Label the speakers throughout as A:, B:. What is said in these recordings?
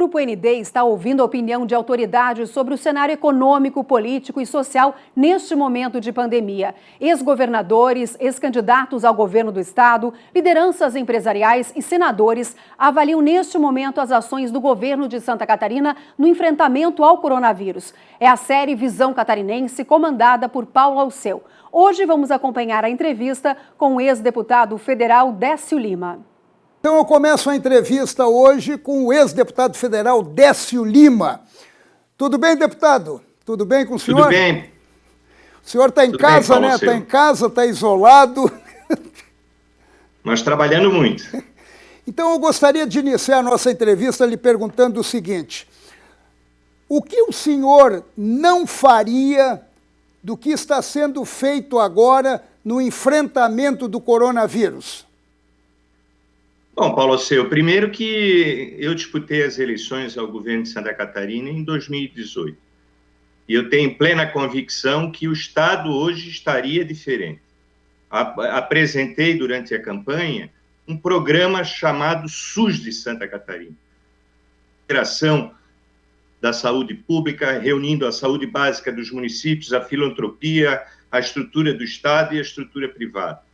A: Grupo ND está ouvindo a opinião de autoridades sobre o cenário econômico, político e social neste momento de pandemia. Ex-governadores, ex-candidatos ao governo do estado, lideranças empresariais e senadores avaliam neste momento as ações do governo de Santa Catarina no enfrentamento ao coronavírus. É a série Visão Catarinense, comandada por Paulo Alceu. Hoje vamos acompanhar a entrevista com o ex-deputado federal Décio Lima.
B: Então eu começo a entrevista hoje com o ex-deputado federal Décio Lima. Tudo bem, deputado? Tudo bem com o senhor?
C: Tudo bem.
B: O senhor está em casa, né? Está em casa, está isolado.
C: Mas trabalhando muito.
B: Então eu gostaria de iniciar a nossa entrevista lhe perguntando o seguinte: o que o senhor não faria do que está sendo feito agora no enfrentamento do coronavírus?
C: Bom, Paulo Alceu, primeiro que eu disputei as eleições ao governo de Santa Catarina em 2018. E eu tenho plena convicção que o Estado hoje estaria diferente. Apresentei durante a campanha um programa chamado SUS de Santa Catarina. Operação da saúde pública, reunindo a saúde básica dos municípios, a filantropia, a estrutura do Estado e a estrutura privada.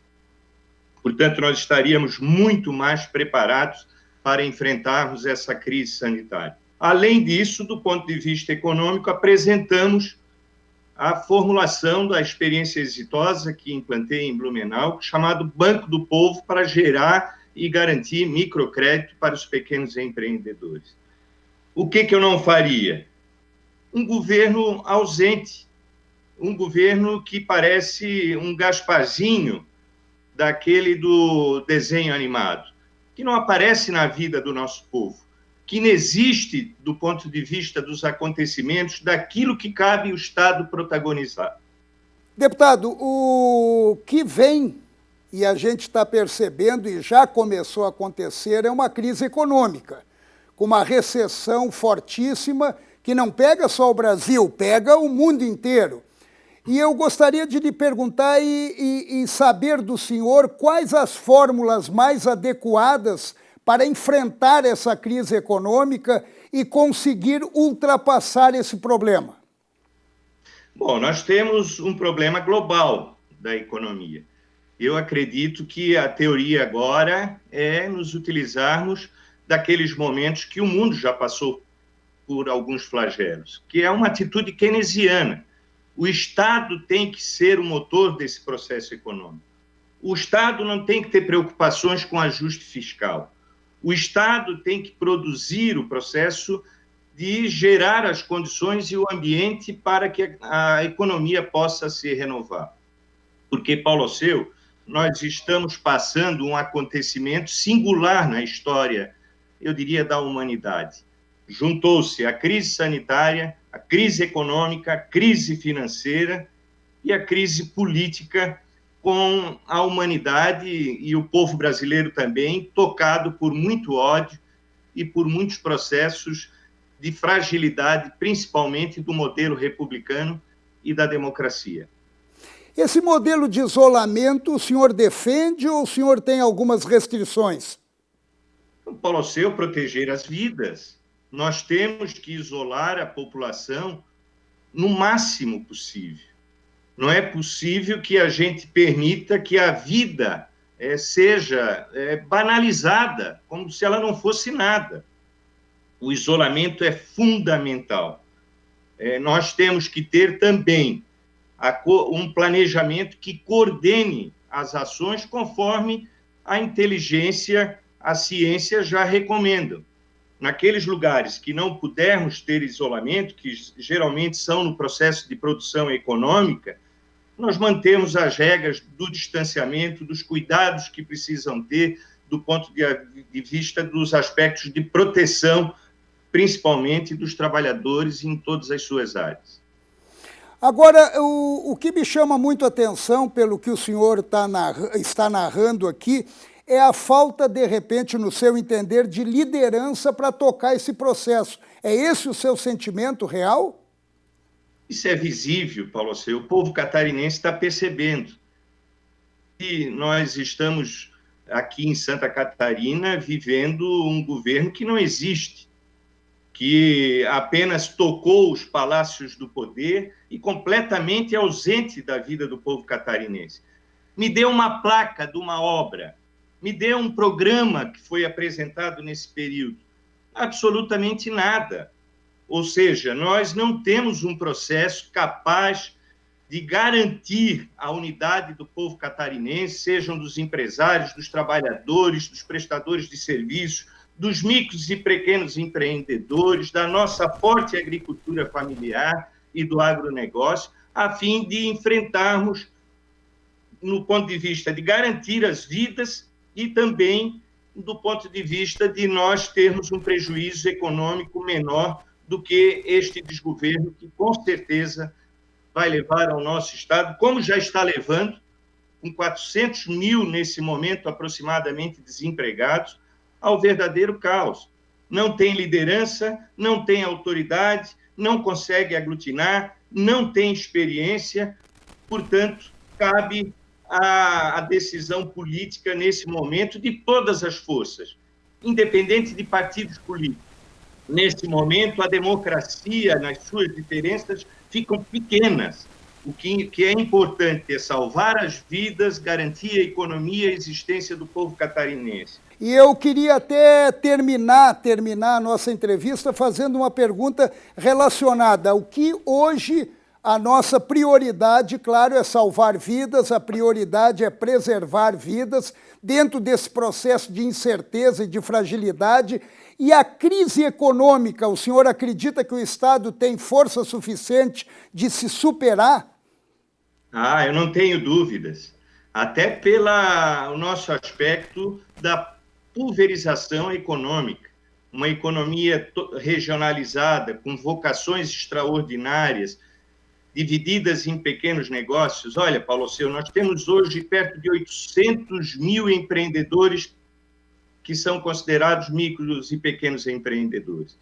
C: Portanto, nós estaríamos muito mais preparados para enfrentarmos essa crise sanitária. Além disso, do ponto de vista econômico, apresentamos a formulação da experiência exitosa que implantei em Blumenau, chamado Banco do Povo, para gerar e garantir microcrédito para os pequenos empreendedores. O que eu não faria? Um governo ausente, um governo que parece um Gasparzinho daquele do desenho animado, que não aparece na vida do nosso povo, que não existe do ponto de vista dos acontecimentos, daquilo que cabe o Estado protagonizar.
B: Deputado, o que vem, e a gente está percebendo e já começou a acontecer, é uma crise econômica, com uma recessão fortíssima que não pega só o Brasil, pega o mundo inteiro. E eu gostaria de lhe perguntar e saber do senhor quais as fórmulas mais adequadas para enfrentar essa crise econômica e conseguir ultrapassar esse problema.
C: Bom, nós temos um problema global da economia. Eu acredito que a teoria agora é nos utilizarmos daqueles momentos que o mundo já passou por alguns flagelos, que é uma atitude keynesiana. O Estado tem que ser o motor desse processo econômico. O Estado não tem que ter preocupações com ajuste fiscal. O Estado tem que produzir o processo de gerar as condições e o ambiente para que a economia possa se renovar. Porque, Paulo Alceu, nós estamos passando um acontecimento singular na história, eu diria, da humanidade. Juntou-se a crise sanitária, a crise econômica, a crise financeira e a crise política, com a humanidade e o povo brasileiro também tocado por muito ódio e por muitos processos de fragilidade, principalmente do modelo republicano e da democracia.
B: Esse modelo de isolamento o senhor defende ou o senhor tem algumas restrições?
C: Paulo Alceu, proteger as vidas. Nós temos que isolar a população no máximo possível. Não é possível que a gente permita que a vida seja banalizada, como se ela não fosse nada. O isolamento é fundamental. Nós temos que ter também um planejamento que coordene as ações conforme a inteligência, a ciência já recomendam. Naqueles lugares que não pudermos ter isolamento, que geralmente são no processo de produção econômica, nós mantemos as regras do distanciamento, dos cuidados que precisam ter do ponto de vista dos aspectos de proteção, principalmente dos trabalhadores em todas as suas áreas.
B: Agora, o que me chama muito a atenção, pelo que o senhor está narrando aqui, é a falta, de repente, no seu entender, de liderança para tocar esse processo. É esse o seu sentimento real?
C: Isso é visível, Paulo Alceu. O povo catarinense está percebendo. E nós estamos aqui em Santa Catarina vivendo um governo que não existe. que apenas tocou os palácios do poder e completamente ausente da vida do povo catarinense. Me dê uma placa de uma obra, me dê um programa que foi apresentado nesse período. Absolutamente nada. Ou seja, nós não temos um processo capaz de garantir a unidade do povo catarinense, sejam dos empresários, dos trabalhadores, dos prestadores de serviços, dos micros e pequenos empreendedores, da nossa forte agricultura familiar e do agronegócio, a fim de enfrentarmos, no ponto de vista de garantir as vidas e também do ponto de vista de nós termos um prejuízo econômico menor do que este desgoverno, que com certeza vai levar ao nosso Estado, como já está levando, com 400 mil nesse momento aproximadamente desempregados, ao verdadeiro caos. Não tem liderança, não tem autoridade, não consegue aglutinar, não tem experiência, portanto, cabe a decisão política nesse momento de todas as forças, independente de partidos políticos. Nesse momento, a democracia, nas suas diferenças, ficam pequenas. O que é importante é salvar as vidas, garantir a economia e a existência do povo catarinense.
B: E eu queria até terminar a nossa entrevista fazendo uma pergunta relacionada ao que hoje a nossa prioridade, claro, é salvar vidas, a prioridade é preservar vidas dentro desse processo de incerteza e de fragilidade. E a crise econômica, o senhor acredita que o Estado tem força suficiente de se superar?
C: Eu não tenho dúvidas. Até pelo nosso aspecto da pulverização econômica. Uma economia regionalizada, com vocações extraordinárias, divididas em pequenos negócios. Olha, Paulo Seu, nós temos hoje perto de 800 mil empreendedores que são considerados micros e pequenos empreendedores.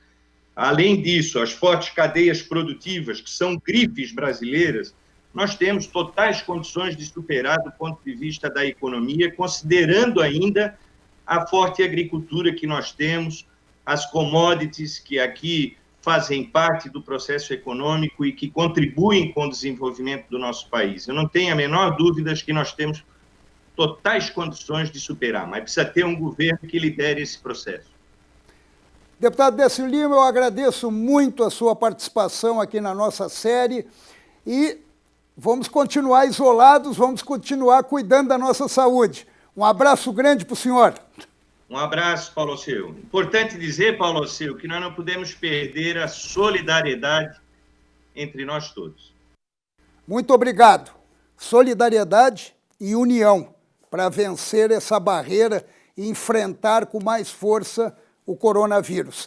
C: Além disso, as fortes cadeias produtivas, que são grifes brasileiras, nós temos totais condições de superar do ponto de vista da economia, considerando ainda a forte agricultura que nós temos, as commodities que aqui fazem parte do processo econômico e que contribuem com o desenvolvimento do nosso país. Eu não tenho a menor dúvida que nós temos totais condições de superar, mas precisa ter um governo que lidere esse processo.
B: Deputado Décio Lima, eu agradeço muito a sua participação aqui na nossa série e vamos continuar isolados, vamos continuar cuidando da nossa saúde. Um abraço grande para o senhor.
C: Um abraço, Paulo Seu. Importante dizer, Paulo Seu, que nós não podemos perder a solidariedade entre nós todos.
B: Muito obrigado. Solidariedade e união para vencer essa barreira e enfrentar com mais força o coronavírus.